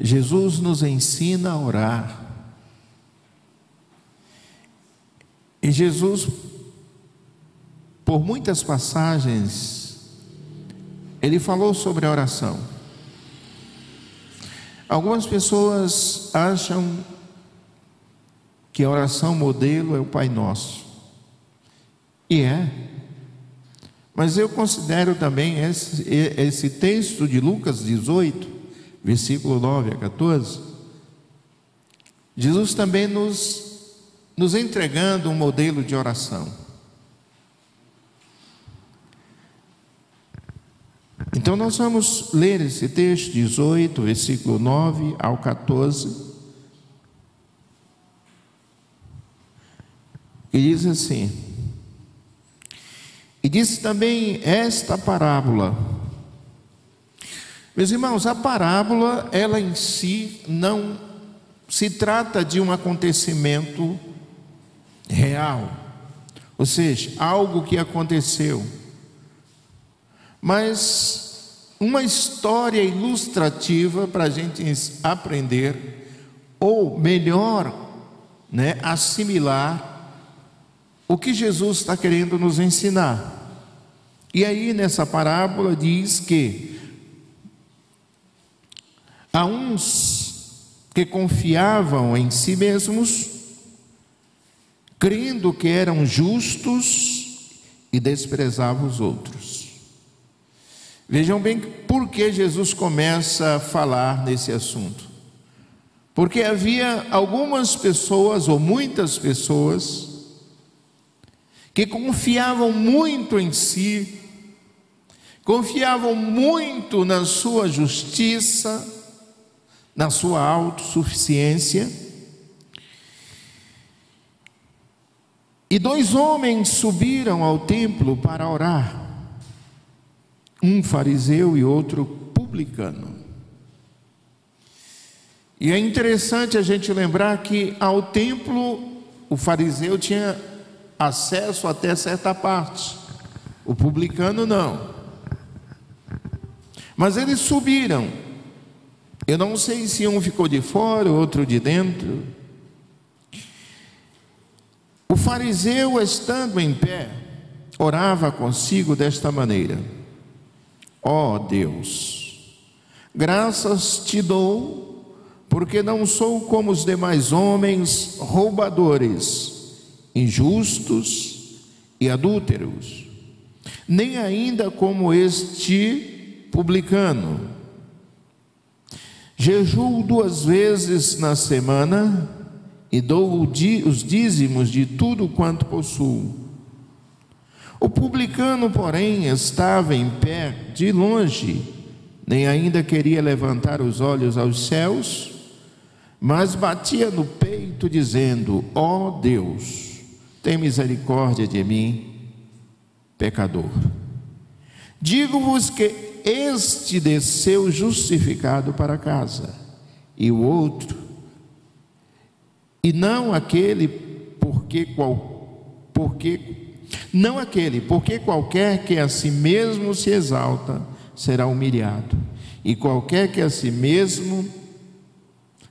Jesus nos ensina a orar. E Jesus, por muitas passagens, ele falou sobre a oração. Algumas pessoas acham que a oração modelo é o Pai Nosso. E é. Mas eu considero também esse texto de Lucas 18, versículo 9 a 14, Jesus também nos entregando um modelo de oração. Então nós vamos ler esse texto 18, versículo 9 ao 14, e diz assim: e disse também esta parábola. Meus irmãos, a parábola, ela em si não se trata de um acontecimento real, ou seja, algo que aconteceu, mas uma história ilustrativa para a gente aprender, ou melhor, assimilar o que Jesus está querendo nos ensinar. E aí nessa parábola diz que há uns que confiavam em si mesmos, crendo que eram justos, e desprezavam os outros. Vejam bem por que Jesus começa a falar nesse assunto. Porque havia algumas pessoas, ou muitas pessoas, que confiavam muito em si, confiavam muito na sua justiça, na sua autossuficiência. E 2 homens subiram ao templo para orar, um fariseu e outro publicano. E é interessante a gente lembrar que ao templo o fariseu tinha acesso até certa parte, o publicano não. Mas eles subiram. Eu não sei se um ficou de fora, o outro de dentro. O fariseu, estando em pé, orava consigo desta maneira: ó Deus, graças te dou, porque não sou como os demais homens, roubadores, injustos e adúlteros, nem ainda como este publicano. Jejuo 2 vezes na semana e dou os dízimos de tudo quanto possuo. O publicano, porém, estava em pé de longe, nem ainda queria levantar os olhos aos céus, mas batia no peito, dizendo: ó Deus, tem misericórdia de mim, pecador. Digo-vos que este desceu justificado para casa, e o outro, e não aquele, porque qualquer que a si mesmo se exalta será humilhado, e qualquer que a si mesmo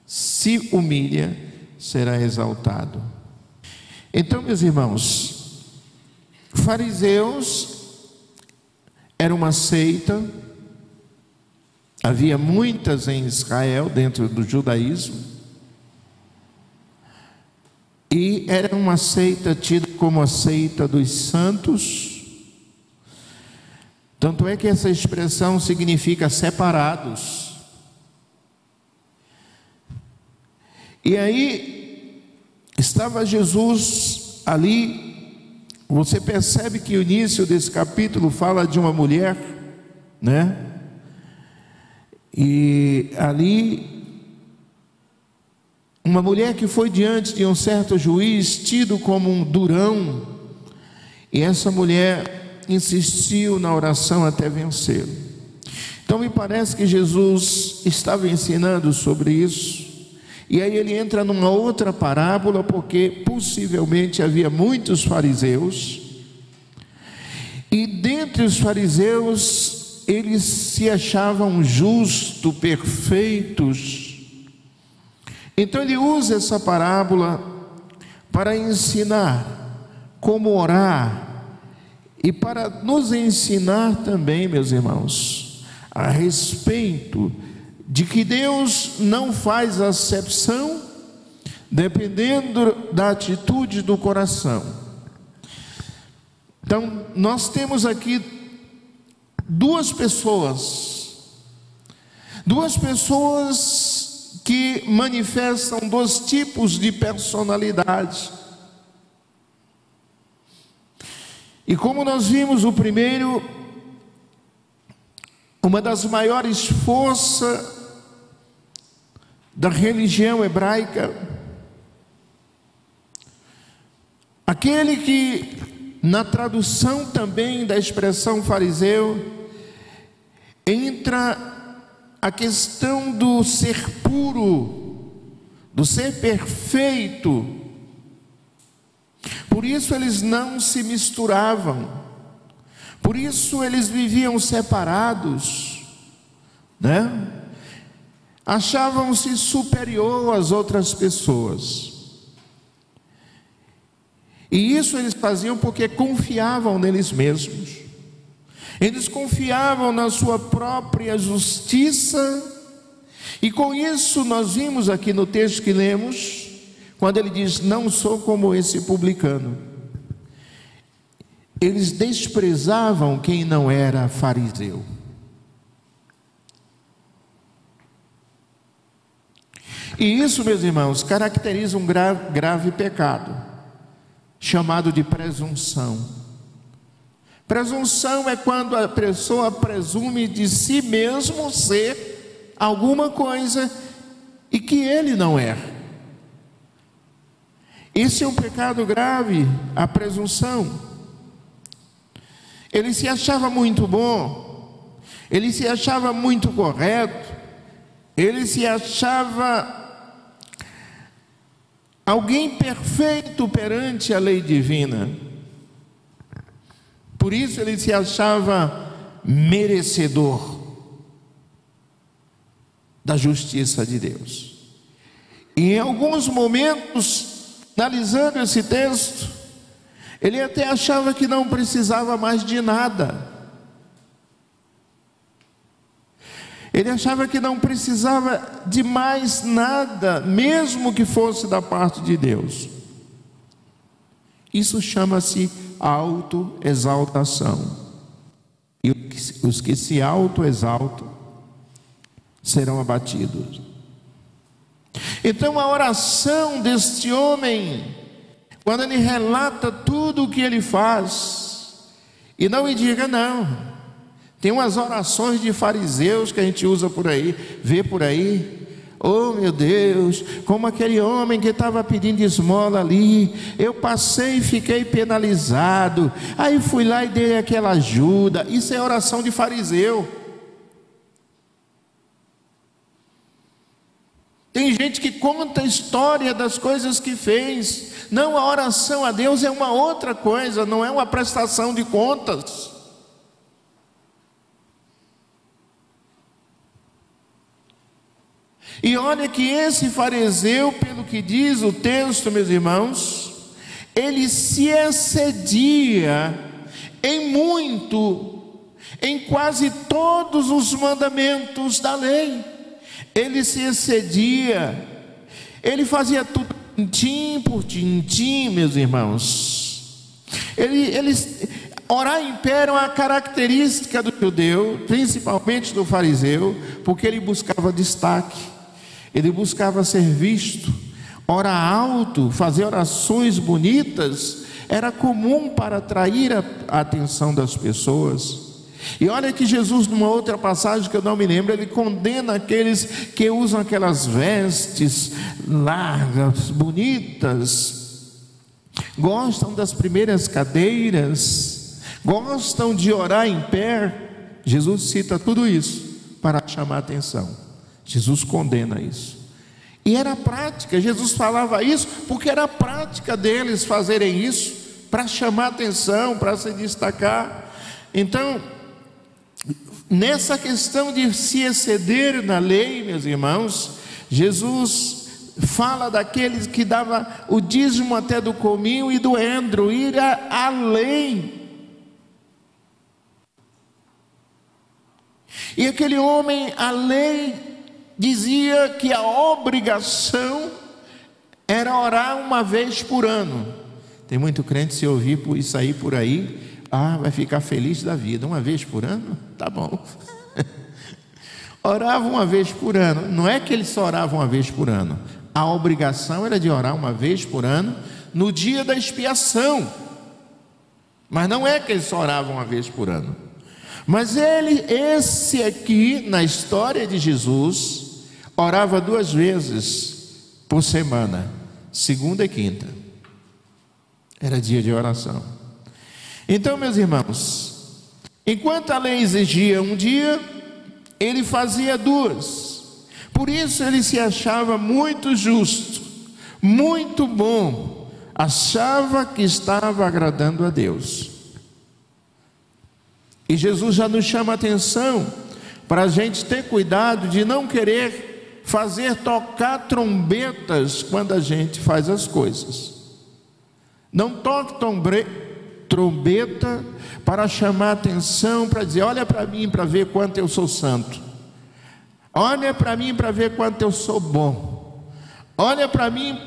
se humilha será exaltado. Então, meus irmãos, fariseus era uma seita, havia muitas em Israel dentro do judaísmo, e era uma seita tida como a seita dos santos. Tanto é que essa expressão significa separados. E aí estava Jesus ali. Você percebe que o início desse capítulo fala de uma mulher, E ali, uma mulher que foi diante de um certo juiz, tido como um durão, e essa mulher insistiu na oração até vencê-lo. Então me parece que Jesus estava ensinando sobre isso, e aí ele entra numa outra parábola, porque possivelmente havia muitos fariseus, e dentre os fariseus eles se achavam justos, perfeitos, Então ele usa essa parábola para ensinar como orar e para nos ensinar também, meus irmãos, a respeito de que Deus não faz acepção dependendo da atitude do coração. Então, nós temos aqui duas pessoas que manifestam dois tipos de personalidade. E como nós vimos, o primeiro, uma das maiores forças da religião hebraica, aquele que na tradução também da expressão fariseu entra a questão do ser puro, do ser perfeito. Por isso eles não se misturavam, por isso eles viviam separados, né? Achavam-se superior às outras pessoas. E isso eles faziam porque confiavam neles mesmos. Eles confiavam na sua própria justiça. E com isso nós vimos aqui no texto que lemos, quando ele diz: não sou como esse publicano. Eles desprezavam quem não era fariseu. E isso, meus irmãos, caracteriza um grave pecado, chamado de presunção. Presunção é quando a pessoa presume de si mesmo ser alguma coisa e que ele não é. Esse é um pecado grave, a presunção. Ele se achava muito bom, ele se achava muito correto, ele se achava alguém perfeito perante a lei divina. Por isso ele se achava merecedor da justiça de Deus. E em alguns momentos, analisando esse texto, ele até achava que não precisava mais de nada. Ele achava que não precisava de mais nada, mesmo que fosse da parte de Deus. Isso chama-se autoexaltação. E os que se autoexaltam serão abatidos. Então a oração deste homem, quando ele relata tudo o que ele faz, e não me diga não, tem umas orações de fariseus que a gente usa por aí, vê por aí. Oh meu Deus, como aquele homem que estava pedindo esmola ali, eu passei e fiquei penalizado, aí fui lá e dei aquela ajuda. Isso é oração de fariseu. Tem gente que conta a história das coisas que fez. Não, a oração a Deus é uma outra coisa, não é uma prestação de contas. E olha que esse fariseu, pelo que diz o texto, meus irmãos, ele se excedia em muito, em quase todos os mandamentos da lei. Ele se excedia, ele fazia tudo tintim por tintim, meus irmãos. Orar em pé era uma característica do judeu, principalmente do fariseu, porque ele buscava destaque. Ele buscava ser visto. Orar alto, fazer orações bonitas, era comum para atrair a atenção das pessoas. E olha que Jesus, numa outra passagem que eu não me lembro, ele condena aqueles que usam aquelas vestes largas, bonitas, gostam das primeiras cadeiras, gostam de orar em pé. Jesus cita tudo isso para chamar a atenção. Jesus condena isso. E era prática, Jesus falava isso porque era prática deles fazerem isso, para chamar atenção, para se destacar. Então, nessa questão de se exceder na lei, meus irmãos, Jesus fala daqueles que davam o dízimo até do cominho e do endro, ir além. E aquele homem, a lei dizia que a obrigação era orar uma vez por ano. Tem muito crente, se ouvir isso aí por aí, vai ficar feliz da vida. Uma vez por ano? Tá bom. Orava uma vez por ano. Não é que ele só orava uma vez por ano. A obrigação era de orar uma vez por ano no dia da expiação. Mas não é que ele só orava uma vez por ano. Mas esse aqui, na história de Jesus, orava 2 vezes por semana, segunda e quinta. Era dia de oração. Então, meus irmãos, enquanto a lei exigia um dia, ele fazia 2. Por isso ele se achava muito justo, muito bom, achava que estava agradando a Deus. E Jesus já nos chama a atenção para a gente ter cuidado de não querer fazer tocar trombetas quando a gente faz as coisas. Não toque trombeta para chamar a atenção, para dizer: olha para mim para ver quanto eu sou santo, olha para mim para ver quanto eu sou bom, olha para mim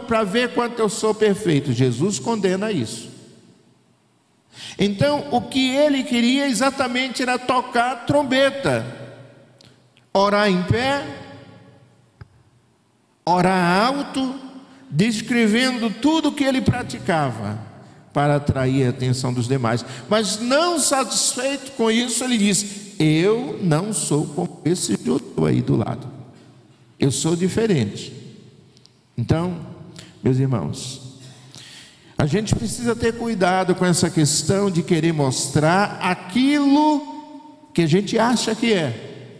para ver quanto eu sou perfeito. Jesus condena isso. Então, o que ele queria exatamente era tocar trombeta, orar em pé, orar alto, descrevendo tudo o que ele praticava, para atrair a atenção dos demais. Mas não satisfeito com isso, ele diz: eu não sou como esse judeu aí do lado, eu sou diferente. Então, meus irmãos, a gente precisa ter cuidado com essa questão de querer mostrar aquilo que a gente acha que é.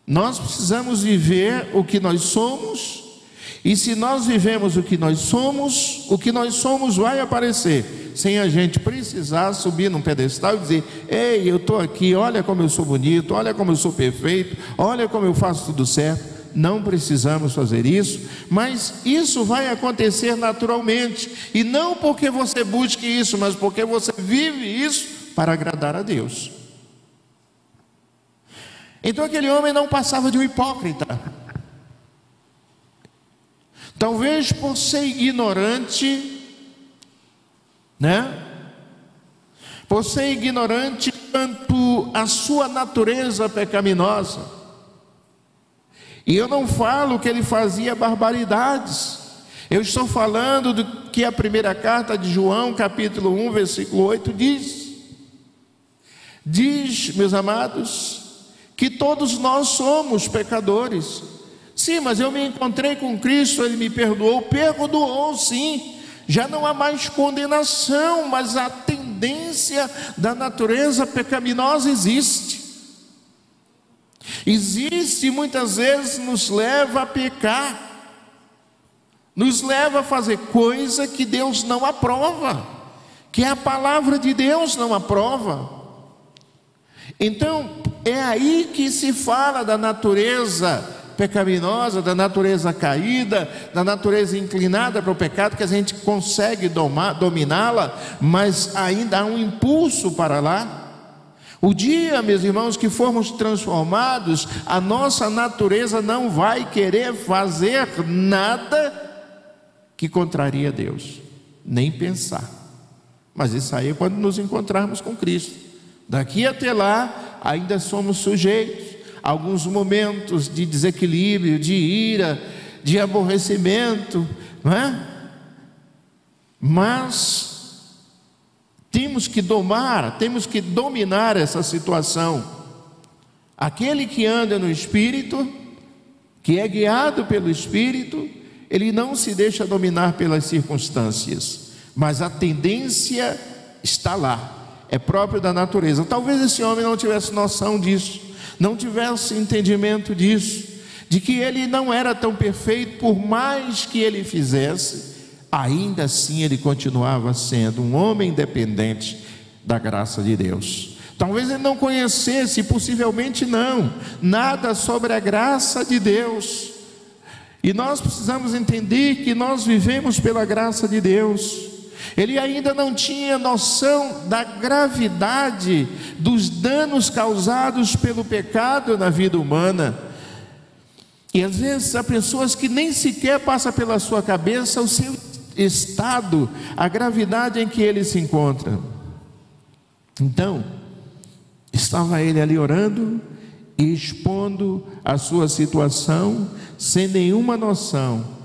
Nós precisamos viver o que nós somos, e se nós vivemos o que nós somos vai aparecer, sem a gente precisar subir num pedestal e dizer: ei, eu estou aqui, olha como eu sou bonito, olha como eu sou perfeito, olha como eu faço tudo certo. Não precisamos fazer isso, mas isso vai acontecer naturalmente, e não porque você busque isso, mas porque você vive isso para agradar a Deus. Então aquele homem não passava de um hipócrita. Talvez por ser ignorante, por ser ignorante quanto à sua natureza pecaminosa. E eu não falo que ele fazia barbaridades, eu estou falando do que a primeira carta de João, capítulo 1, versículo 8 diz, meus amados, que todos nós somos pecadores. Sim, mas eu me encontrei com Cristo, Ele me perdoou sim, já não há mais condenação, mas a tendência da natureza pecaminosa existe e muitas vezes nos leva a pecar, nos leva a fazer coisa que Deus não aprova, que a palavra de Deus não aprova. Então é aí que se fala da natureza pecaminosa, da natureza caída, da natureza inclinada para o pecado, que a gente consegue dominá-la, mas ainda há um impulso para lá. O dia, meus irmãos, que formos transformados, a nossa natureza não vai querer fazer nada que contraria Deus, nem pensar. Mas isso aí é quando nos encontrarmos com Cristo. Daqui até lá, ainda somos sujeitos a alguns momentos de desequilíbrio, de ira, de aborrecimento, não é? Mas temos que dominar essa situação. Aquele que anda no Espírito, que é guiado pelo Espírito, ele não se deixa dominar pelas circunstâncias, mas a tendência está lá, é próprio da natureza. Talvez esse homem não tivesse noção disso, não tivesse entendimento disso, de que ele não era tão perfeito, por mais que ele fizesse, ainda assim ele continuava sendo um homem dependente da graça de Deus. Talvez ele não conhecesse, possivelmente não, nada sobre a graça de Deus. E nós precisamos entender que nós vivemos pela graça de Deus. Ele ainda não tinha noção da gravidade dos danos causados pelo pecado na vida humana. E às vezes há pessoas que nem sequer passa pela sua cabeça o seu estado, a gravidade em que ele se encontra. Então, estava ele ali orando e expondo a sua situação, sem nenhuma noção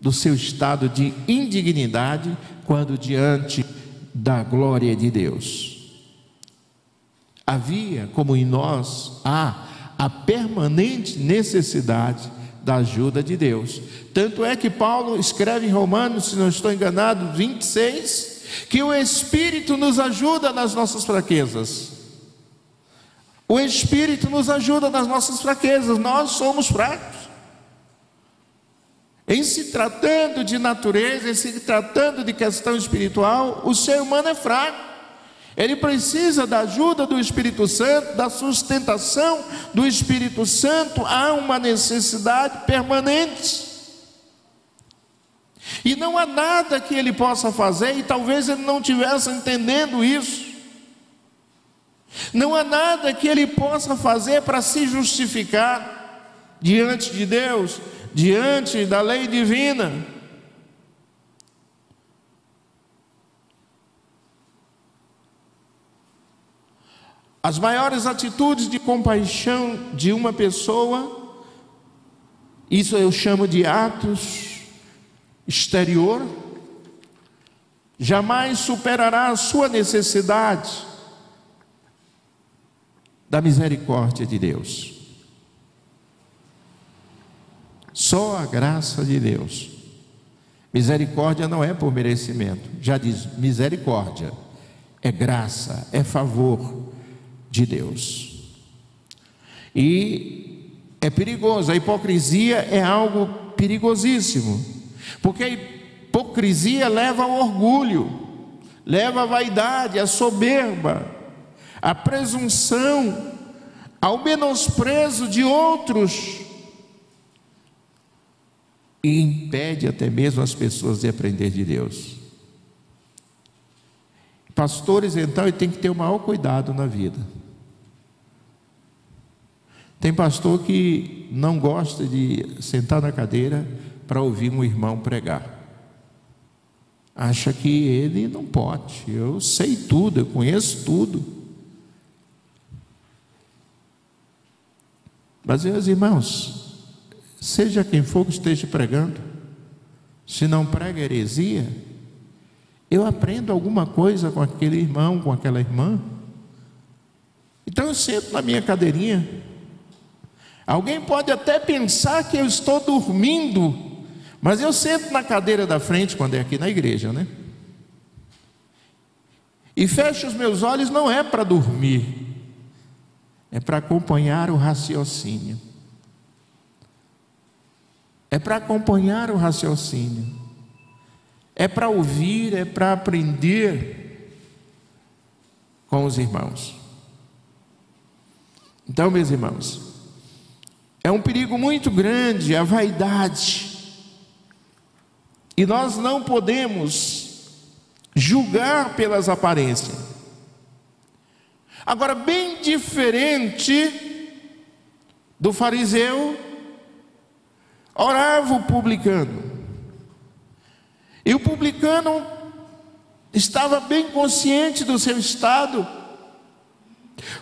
do seu estado de indignidade, quando diante da glória de Deus. Havia, como em nós, a permanente necessidade da ajuda de Deus. Tanto é que Paulo escreve em Romanos, se não estou enganado, 26, que o Espírito nos ajuda nas nossas fraquezas. O Espírito nos ajuda nas nossas fraquezas, nós somos fracos. Em se tratando de natureza, em se tratando de questão espiritual, o ser humano é fraco. Ele precisa da ajuda do Espírito Santo, da sustentação do Espírito Santo. Há uma necessidade permanente. E não há nada que ele possa fazer, e talvez ele não estivesse entendendo isso. Não há nada que ele possa fazer para se justificar diante de Deus, diante da lei divina. As maiores atitudes de compaixão de uma pessoa, isso eu chamo de atos exterior, jamais superará a sua necessidade da misericórdia de Deus. Só a graça de Deus. Misericórdia não é por merecimento, já diz, misericórdia é graça, é favor de Deus. E é perigoso, a hipocrisia é algo perigosíssimo, porque a hipocrisia leva ao orgulho, leva à vaidade, à soberba, à presunção, ao menosprezo de outros, e impede até mesmo as pessoas de aprender de Deus. Pastores, então, têm que ter o maior cuidado na vida. Tem pastor que não gosta de sentar na cadeira para ouvir um irmão pregar. Acha que ele não pode. Eu sei tudo, eu conheço tudo. Mas, meus irmãos, seja quem for que esteja pregando, se não prega heresia, eu aprendo alguma coisa com aquele irmão, com aquela irmã. Então eu sento na minha cadeirinha. Alguém pode até pensar que eu estou dormindo, mas eu sento na cadeira da frente, quando é aqui na igreja, né? E fecho os meus olhos, não é para dormir, é para acompanhar o raciocínio. É para acompanhar o raciocínio, é para ouvir, é para aprender com os irmãos. Então, meus irmãos, é um perigo muito grande a vaidade, e nós não podemos julgar pelas aparências. Agora, bem diferente do fariseu, orava o publicano, e o publicano estava bem consciente do seu estado,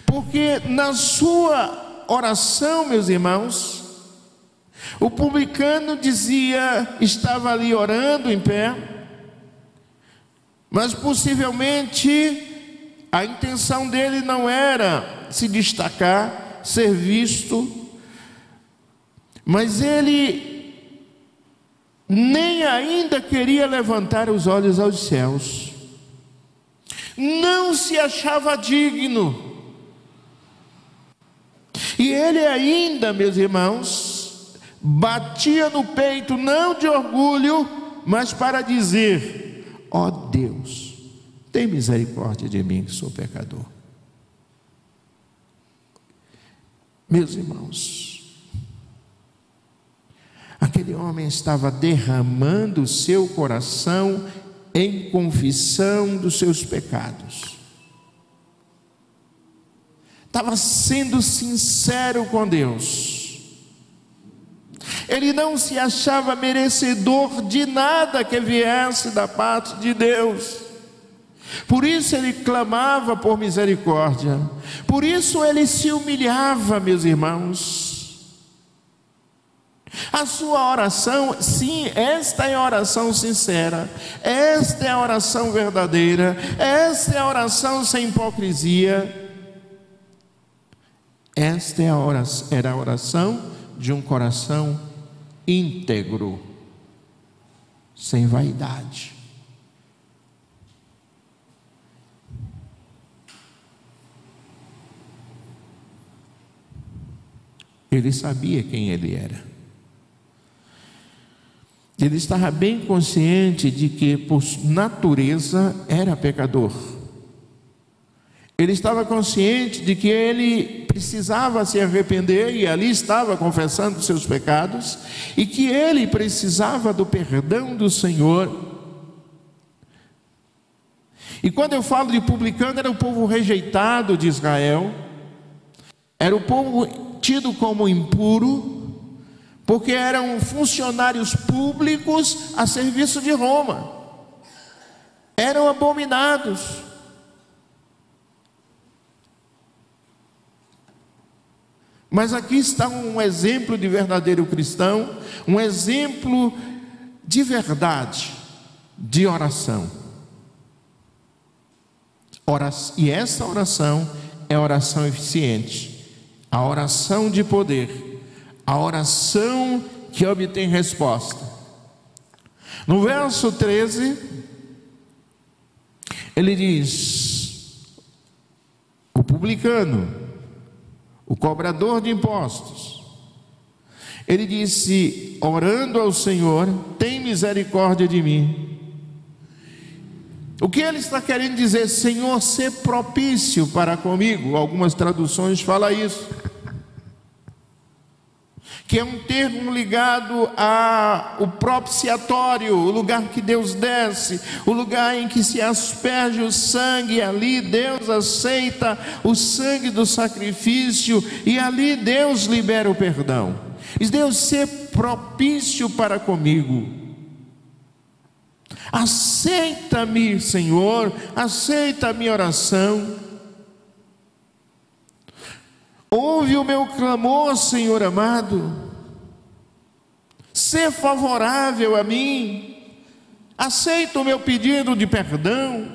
porque na sua oração, meus irmãos, o publicano dizia, estava ali orando em pé, mas possivelmente a intenção dele não era se destacar, ser visto, mas ele nem ainda queria levantar os olhos aos céus, não se achava digno, e ele ainda, meus irmãos, batia no peito, não de orgulho, mas para dizer: ó Deus, tem misericórdia de mim que sou pecador. Meus irmãos, aquele homem estava derramando o seu coração em confissão dos seus pecados. Estava sendo sincero com Deus. Ele não se achava merecedor de nada que viesse da parte de Deus. Por isso ele clamava por misericórdia. Por isso ele se humilhava, meus irmãos. A sua oração, sim, esta é a oração sincera, esta é a oração verdadeira, esta é a oração sem hipocrisia. Esta é era a oração de um coração íntegro, sem vaidade. Ele sabia quem ele era. Ele estava bem consciente de que, por natureza, era pecador. Ele estava consciente de que ele precisava se arrepender, e ali estava confessando seus pecados, e que ele precisava do perdão do Senhor. E quando eu falo de publicano, era o povo rejeitado de Israel, era o povo tido como impuro, porque eram funcionários públicos a serviço de Roma, eram abominados. Mas aqui está um exemplo de verdadeiro cristão, um exemplo de verdade, de oração. E essa oração é a oração eficiente, a oração de poder, a oração que obtém resposta. No verso 13, ele diz: o publicano, o cobrador de impostos, ele disse, orando ao Senhor: tem misericórdia de mim. O que ele está querendo dizer? Senhor, ser propício para comigo. Algumas traduções falam isso, que é um termo ligado ao propiciatório, o lugar que Deus desce, o lugar em que se asperge o sangue. Ali Deus aceita o sangue do sacrifício, e ali Deus libera o perdão. E Deus, ser propício para comigo. Aceita-me, Senhor, aceita a minha oração. Ouve o meu clamor, Senhor amado. Ser favorável a mim. Aceita o meu pedido de perdão.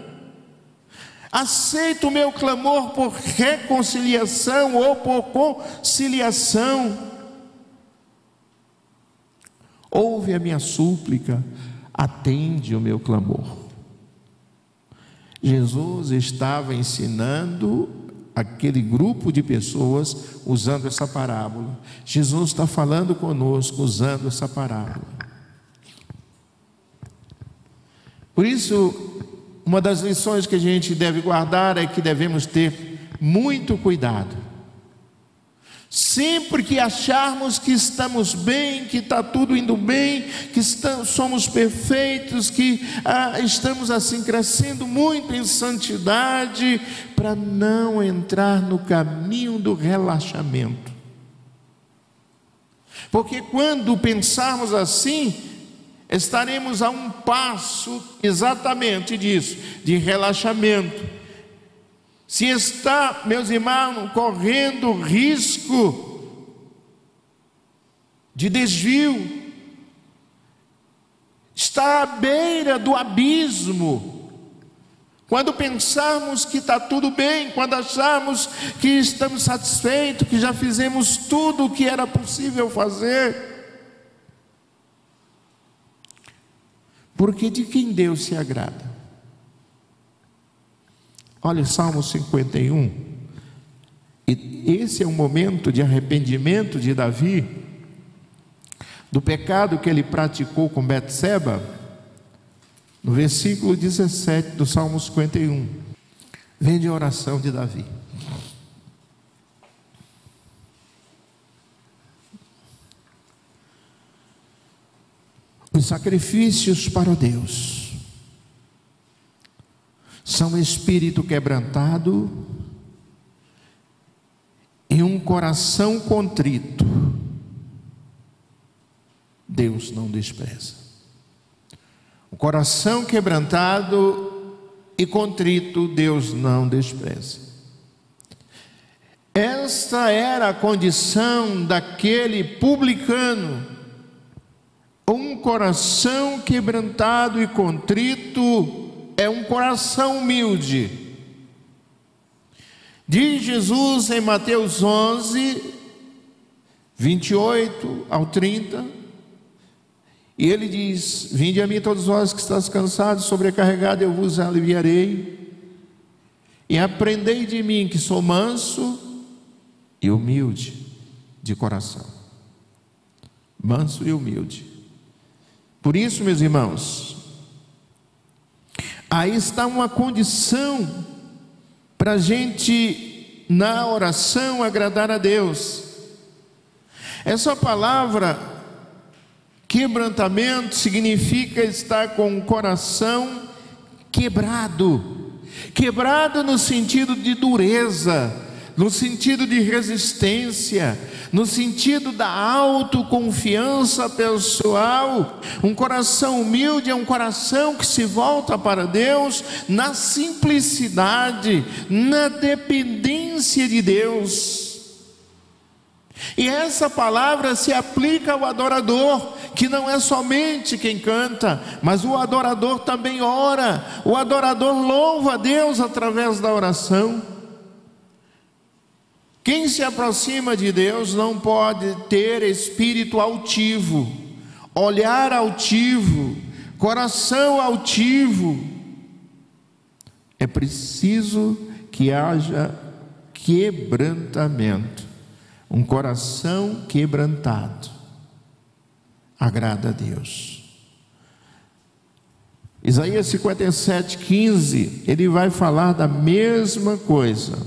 Aceita o meu clamor por reconciliação ou por conciliação. Ouve a minha súplica. Atende o meu clamor. Jesus estava ensinando aquele grupo de pessoas usando essa parábola. Jesus está falando conosco usando essa parábola. Por isso, uma das lições que a gente deve guardar é que devemos ter muito cuidado. Sempre que acharmos que estamos bem, que está tudo indo bem, que somos perfeitos, que estamos assim crescendo muito em santidade, para não entrar no caminho do relaxamento. Porque quando pensarmos assim, estaremos a um passo exatamente disso, de relaxamento. Se está, meus irmãos, correndo risco de desvio, está à beira do abismo. Quando pensarmos que está tudo bem, quando acharmos que estamos satisfeitos, que já fizemos tudo o que era possível fazer, porque de quem Deus se agrada? Olha o Salmo 51, e esse é um momento de arrependimento de Davi, do pecado que ele praticou com Betseba, no versículo 17 do Salmo 51, vem a oração de Davi. Os sacrifícios para Deus são espírito quebrantado e um coração contrito. Deus não despreza. O coração quebrantado e contrito, Deus não despreza. Esta era a condição daquele publicano. Um coração quebrantado e contrito é um coração humilde. Diz Jesus em Mateus 11, 28 ao 30, e ele diz: vinde a mim todos vós que estáis cansados, sobrecarregados, eu vos aliviarei. E aprendei de mim, que sou manso e humilde de coração. Manso e humilde. Por isso, meus irmãos, aí está uma condição para a gente, na oração, agradar a Deus. Essa palavra quebrantamento significa estar com o coração quebrado. Quebrado no sentido de dureza, no sentido de resistência, no sentido da autoconfiança pessoal. Um coração humilde é um coração que se volta para Deus na simplicidade, na dependência de Deus. E essa palavra se aplica ao adorador, que não é somente quem canta, mas o adorador também ora. O adorador louva a Deus através da oração. Quem se aproxima de Deus não pode ter espírito altivo, olhar altivo, coração altivo. É preciso que haja quebrantamento. Um coração quebrantado agrada a Deus. Isaías 57:15, ele vai falar da mesma coisa.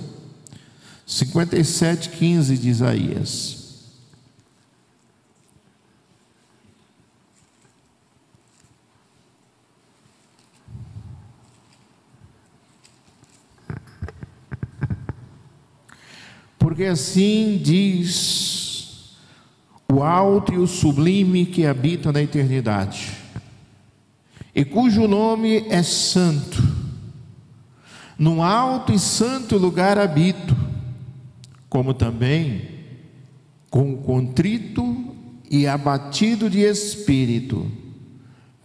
57:15 de Isaías. Porque assim diz o alto e o sublime que habita na eternidade, e cujo nome é santo. No alto e santo lugar habito, como também com o contrito e abatido de espírito,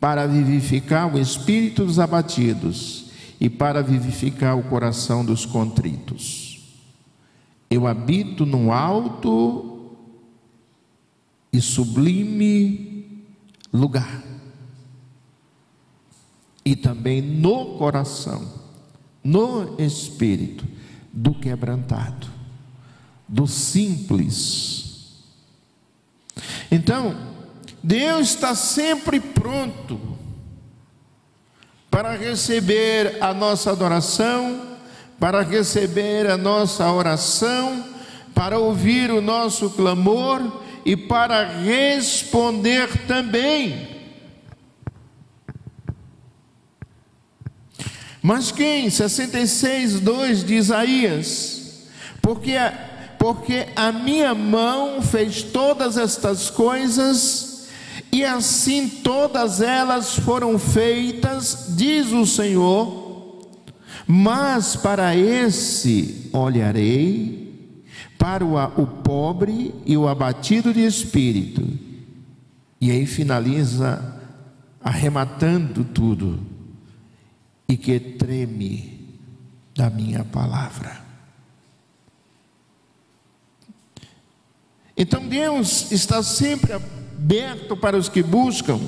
para vivificar o espírito dos abatidos e para vivificar o coração dos contritos. Eu habito no alto e sublime lugar, e também no coração, no espírito do quebrantado, do simples. Então, Deus está sempre pronto para receber a nossa adoração, para receber a nossa oração, para ouvir o nosso clamor e para responder também. Mas quem? 66:2 de Isaías. Porque a minha mão fez todas estas coisas, e assim todas elas foram feitas, diz o Senhor. Mas para esse olharei, para o pobre e o abatido de espírito. E aí finaliza arrematando tudo: e que treme da minha palavra. Então Deus está sempre aberto para os que buscam,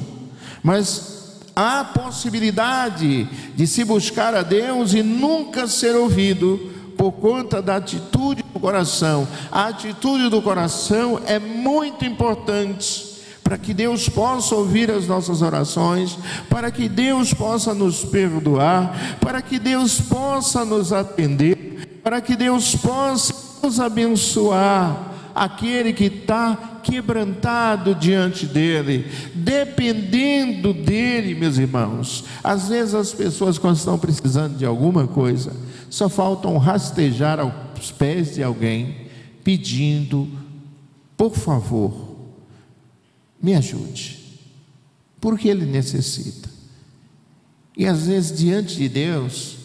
mas há possibilidade de se buscar a Deus e nunca ser ouvido por conta da atitude do coração. A atitude do coração é muito importante para que Deus possa ouvir as nossas orações, para que Deus possa nos perdoar, para que Deus possa nos atender, para que Deus possa nos abençoar aquele que está quebrantado diante dele, dependendo dele, meus irmãos. Às vezes as pessoas, quando estão precisando de alguma coisa, só faltam rastejar aos pés de alguém, pedindo: por favor, me ajude, porque ele necessita. E às vezes, diante de Deus,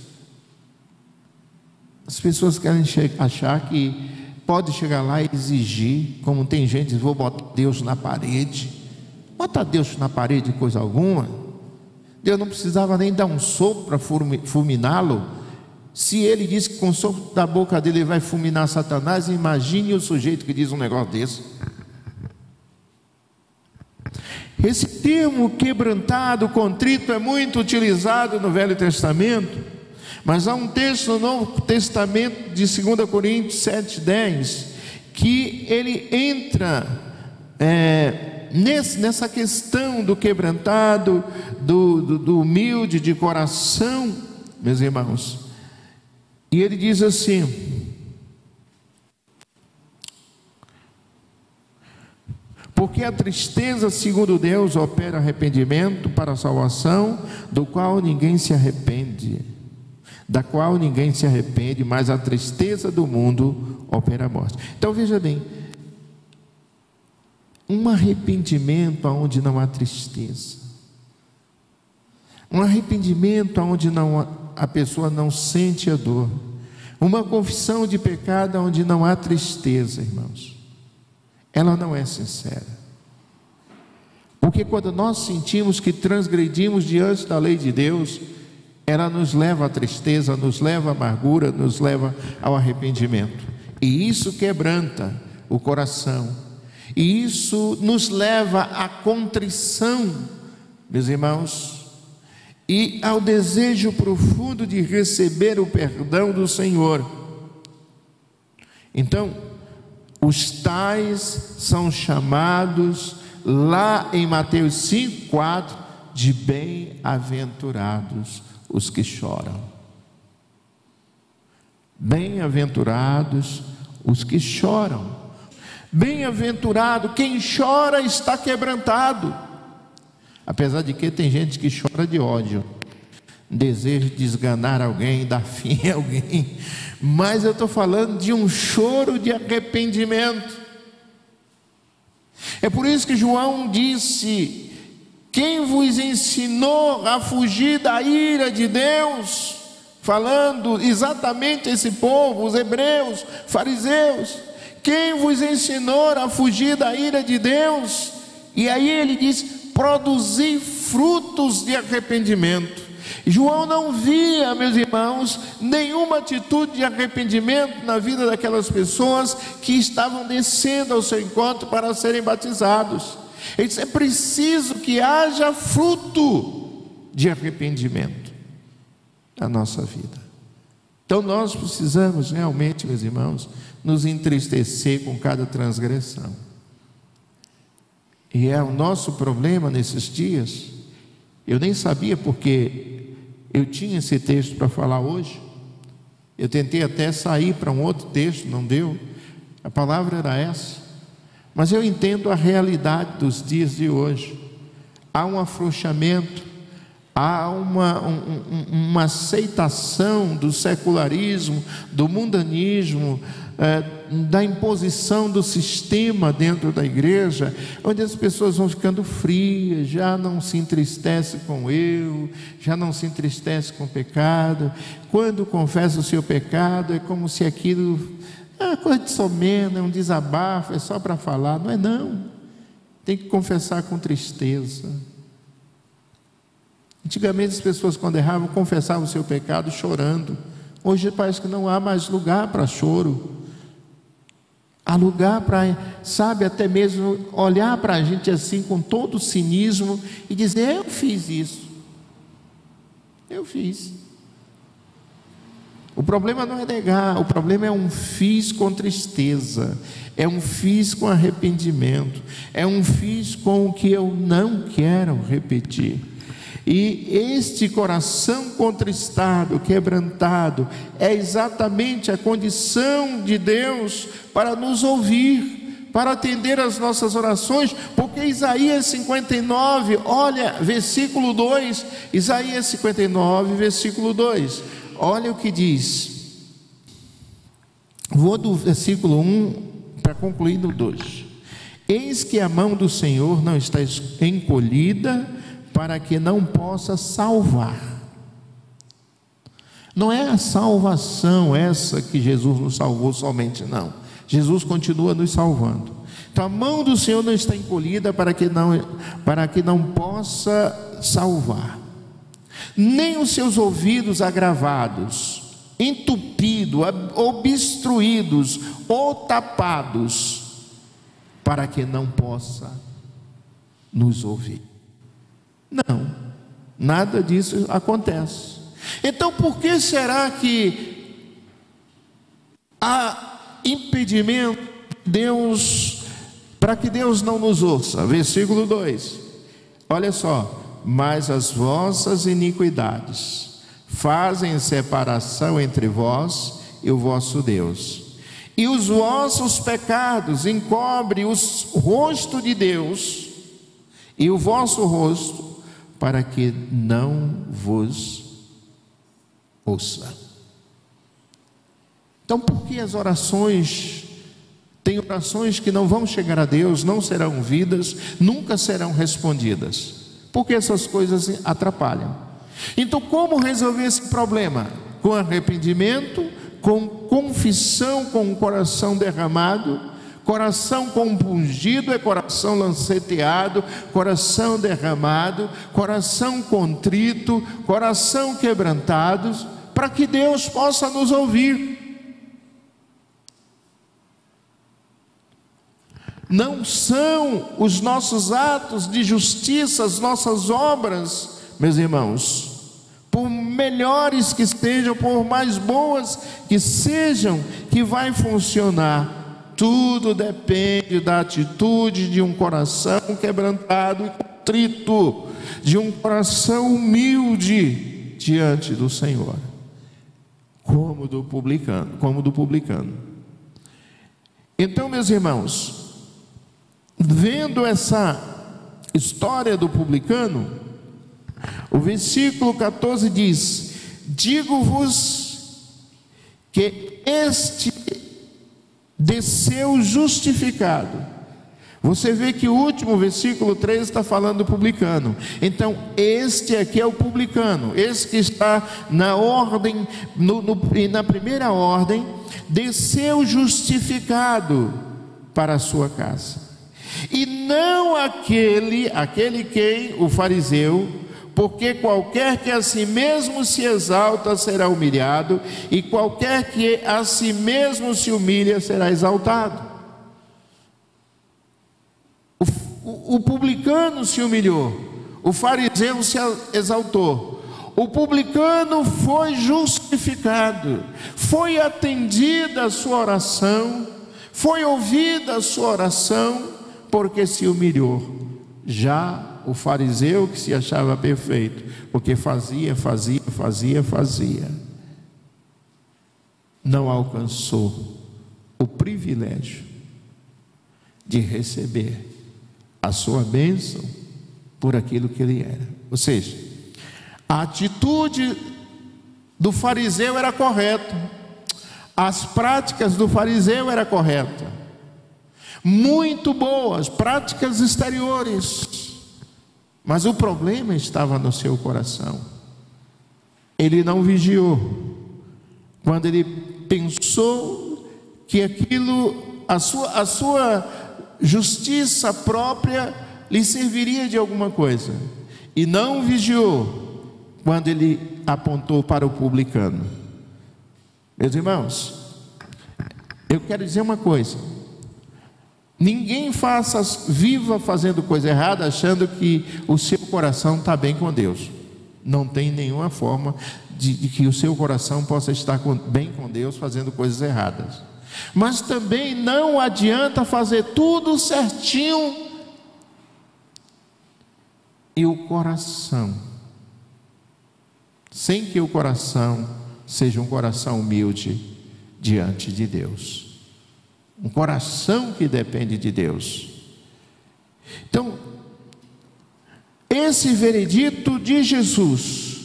as pessoas querem achar que pode chegar lá e exigir, como tem gente que diz: vou botar Deus na parede. Botar Deus na parede coisa alguma. Deus não precisava nem dar um sopro para fulminá-lo. Se ele diz que com o sopro da boca dele ele vai fulminar Satanás, imagine o sujeito que diz um negócio desse. Esse termo quebrantado, contrito, é muito utilizado no Velho Testamento, mas há um texto no Novo Testamento de 2 Coríntios 7,10, que ele entra nessa questão do quebrantado, do humilde de coração, meus irmãos. E ele diz assim: porque a tristeza, segundo Deus, opera arrependimento para a salvação, da qual ninguém se arrepende, mas a tristeza do mundo opera a morte. Então veja bem, um arrependimento onde não há tristeza, um arrependimento onde a pessoa não sente a dor, uma confissão de pecado onde não há tristeza, irmãos, ela não é sincera. Porque quando nós sentimos que transgredimos diante da lei de Deus, ela nos leva à tristeza, nos leva à amargura, nos leva ao arrependimento. E isso quebranta o coração. E isso nos leva à contrição, meus irmãos, e ao desejo profundo de receber o perdão do Senhor. Então, os tais são chamados lá em Mateus 5,4 de bem-aventurados os que choram. Bem-aventurados os que choram. Bem-aventurado quem chora está quebrantado. Apesar de que tem gente que chora de ódio, desejo de esganar alguém, dar fim a alguém, mas eu estou falando de um choro de arrependimento. É por isso que João disse: quem vos ensinou a fugir da ira de Deus? Falando exatamente esse povo, os hebreus, fariseus. Quem vos ensinou a fugir da ira de Deus? E aí ele diz: produzir frutos de arrependimento. João não via, meus irmãos, nenhuma atitude de arrependimento na vida daquelas pessoas que estavam descendo ao seu encontro para serem batizados. Ele disse: é preciso que haja fruto de arrependimento na nossa vida. Então nós precisamos realmente, meus irmãos, nos entristecer com cada transgressão. E é o nosso problema nesses dias. Eu nem sabia, porque eu tinha esse texto para falar hoje. Eu tentei até sair para um outro texto, não deu. A palavra era essa. Mas eu entendo a realidade dos dias de hoje. Há um afrouxamento, há uma aceitação do secularismo, do mundanismo, da imposição do sistema dentro da igreja, onde as pessoas vão ficando frias, já não se entristece com o erro, já não se entristece com o pecado. Quando confessa o seu pecado, é como se aquilo é uma coisa de somente, é um desabafo, é só para falar. Não é não, tem que confessar com tristeza. Antigamente as pessoas, quando erravam, confessavam o seu pecado chorando. Hoje parece que não há mais lugar para choro. Há lugar para, sabe, até mesmo olhar para a gente assim com todo o cinismo e dizer: eu fiz isso, eu fiz. O problema não é negar, o problema é um fiz com tristeza, é um fiz com arrependimento, é um fiz com o que eu não quero repetir. E este coração contristado, quebrantado, é exatamente a condição de Deus para nos ouvir, para atender as nossas orações, porque Isaías 59, olha, versículo 2, Isaías 59, versículo 2, olha o que diz. Vou do versículo 1 para concluir no 2. Eis que a mão do Senhor não está encolhida para que não possa salvar. Não é a salvação essa que Jesus nos salvou somente, não. Jesus continua nos salvando. Então a mão do Senhor não está encolhida para que não possa salvar, nem os seus ouvidos agravados, entupidos, obstruídos ou tapados, para que não possa nos ouvir. Não, nada disso acontece. Então por que será que há impedimento Deus, para que Deus não nos ouça? Versículo 2, olha só: mas as vossas iniquidades fazem separação entre vós e o vosso Deus, e os vossos pecados encobrem o rosto de Deus e o vosso rosto, para que não vos ouça. Então, por que as orações, tem orações que não vão chegar a Deus, não serão ouvidas, nunca serão respondidas? Porque essas coisas atrapalham. Então, como resolver esse problema? Com arrependimento, com confissão, com o coração derramado. Coração compungido é coração lanceteado, coração derramado, coração contrito, coração quebrantados, para que Deus possa nos ouvir. Não são os nossos atos de justiça, as nossas obras, meus irmãos, por melhores que estejam, por mais boas que sejam, que vai funcionar. Tudo depende da atitude de um coração quebrantado e contrito, de um coração humilde diante do Senhor, como do publicano. Então, meus irmãos, vendo essa história do publicano, o versículo 14 diz: digo-vos que este desceu justificado. Você vê que o último versículo 13 está falando do publicano. Então este aqui é o publicano, esse que está na ordem, na primeira ordem, desceu justificado para a sua casa. E não aquele quem? O fariseu, porque qualquer que a si mesmo se exalta será humilhado, e qualquer que a si mesmo se humilha será exaltado. O publicano se humilhou, o fariseu se exaltou. O publicano foi justificado, foi atendida a sua oração, foi ouvida a sua oração, porque se humilhou. Já o fariseu, que se achava perfeito, porque fazia, não alcançou o privilégio de receber a sua bênção por aquilo que ele era. Ou seja, a atitude do fariseu era correta, as práticas do fariseu eram corretas, muito boas, práticas exteriores, mas o problema estava no seu coração. Ele não vigiou. Quando ele pensou que aquilo, a sua justiça própria lhe serviria de alguma coisa, e não vigiou quando ele apontou para o publicano. Meus irmãos, eu quero dizer uma coisa: ninguém viva fazendo coisa errada achando que o seu coração está bem com Deus. Não tem nenhuma forma de que o seu coração possa estar bem com Deus fazendo coisas erradas. Mas também não adianta fazer tudo certinho e o coração, sem que o coração seja um coração humilde diante de Deus. Um coração que depende de Deus. Então, esse veredito de Jesus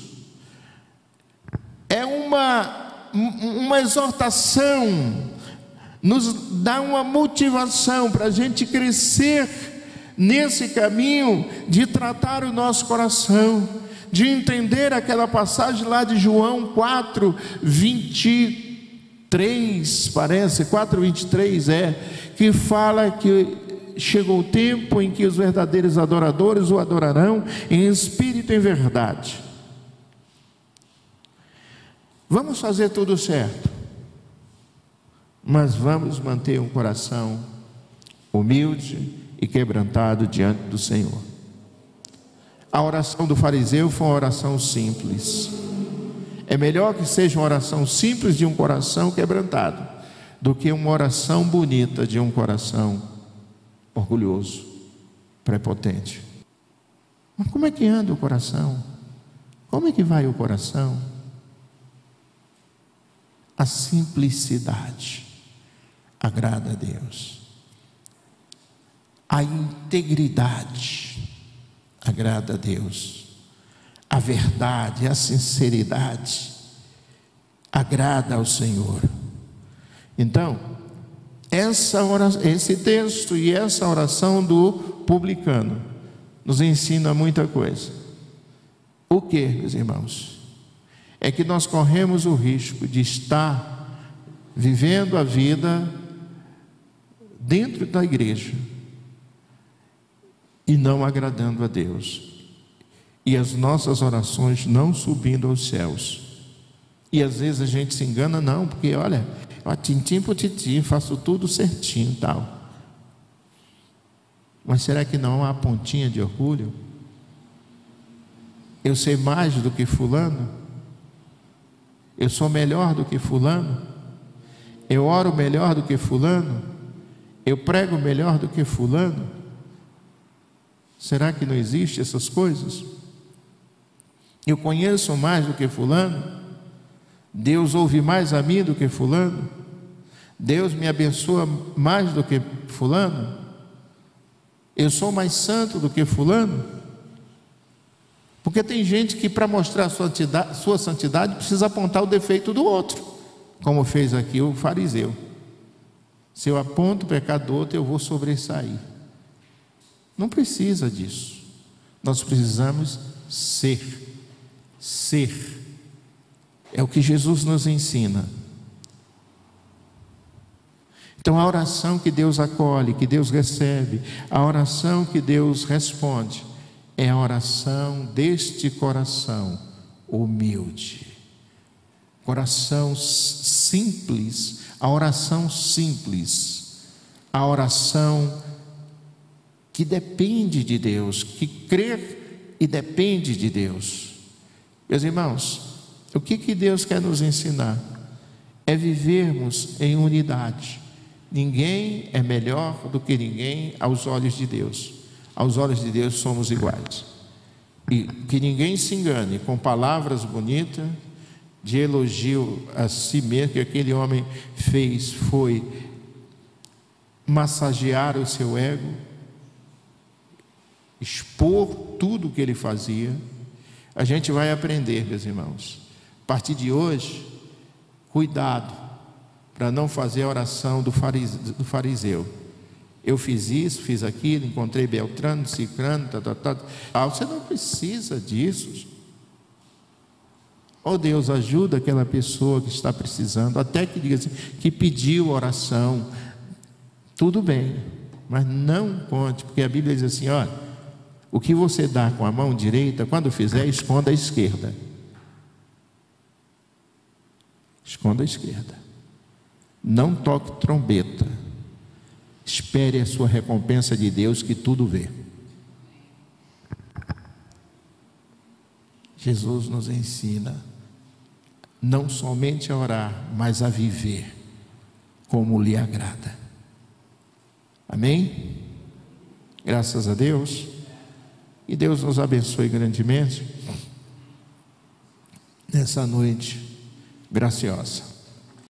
é uma exortação, nos dá uma motivação para a gente crescer nesse caminho de tratar o nosso coração, de entender aquela passagem lá de João 4:23, parece, 4:23 que fala que chegou o tempo em que os verdadeiros adoradores o adorarão em espírito e em verdade. Vamos fazer tudo certo, mas vamos manter um coração humilde e quebrantado diante do Senhor. A oração do fariseu foi uma oração simples. É melhor que seja uma oração simples de um coração quebrantado do que uma oração bonita de um coração orgulhoso, prepotente. Mas como é que anda o coração? Como é que vai o coração? A simplicidade agrada a Deus. A integridade agrada a Deus. A verdade, a sinceridade agrada ao Senhor. Então, esse texto e essa oração do publicano nos ensina muita coisa. O que, meus irmãos? É que nós corremos o risco de estar vivendo a vida dentro da igreja e não agradando a Deus, e as nossas orações não subindo aos céus. E às vezes a gente se engana, não, porque olha, tintim por tintim, faço tudo certinho e tal. Mas será que não há uma pontinha de orgulho? Eu sei mais do que fulano? Eu sou melhor do que fulano? Eu oro melhor do que fulano? Eu prego melhor do que fulano? Será que não existe essas coisas? Eu conheço mais do que fulano? Deus ouve mais a mim do que fulano? Deus me abençoa mais do que fulano? Eu sou mais santo do que fulano? Porque tem gente que para mostrar sua santidade precisa apontar o defeito do outro, como fez aqui o fariseu. Se eu aponto o pecado do outro, eu vou sobressair. Não precisa disso. Nós precisamos ser. É o que Jesus nos ensina. Então a oração que Deus acolhe, que Deus recebe, a oração que Deus responde, é a oração deste coração humilde. Coração simples, a oração simples, a oração que depende de Deus, que crê e depende de Deus. Meus irmãos, o que Deus quer nos ensinar? É vivermos em unidade. Ninguém é melhor do que ninguém aos olhos de Deus. Aos olhos de Deus somos iguais. E que ninguém se engane com palavras bonitas de elogio a si mesmo. Que aquele homem fez foi massagear o seu ego, expor tudo o que ele fazia. A gente vai aprender, meus irmãos, a partir de hoje, cuidado para não fazer a oração do fariseu. Eu fiz isso, fiz aquilo, encontrei Beltrano, Cicrano, Você não precisa disso. Oh Deus, ajuda aquela pessoa que está precisando, até que diga assim, que pediu oração. Tudo bem, mas não conte, porque a Bíblia diz assim, olha, o que você dá com a mão direita, quando fizer, esconda a esquerda. Esconda a esquerda. Não toque trombeta. Espere a sua recompensa de Deus, que tudo vê. Jesus nos ensina não somente a orar, mas a viver como lhe agrada. Amém? Graças a Deus. E Deus nos abençoe grandemente nessa noite graciosa.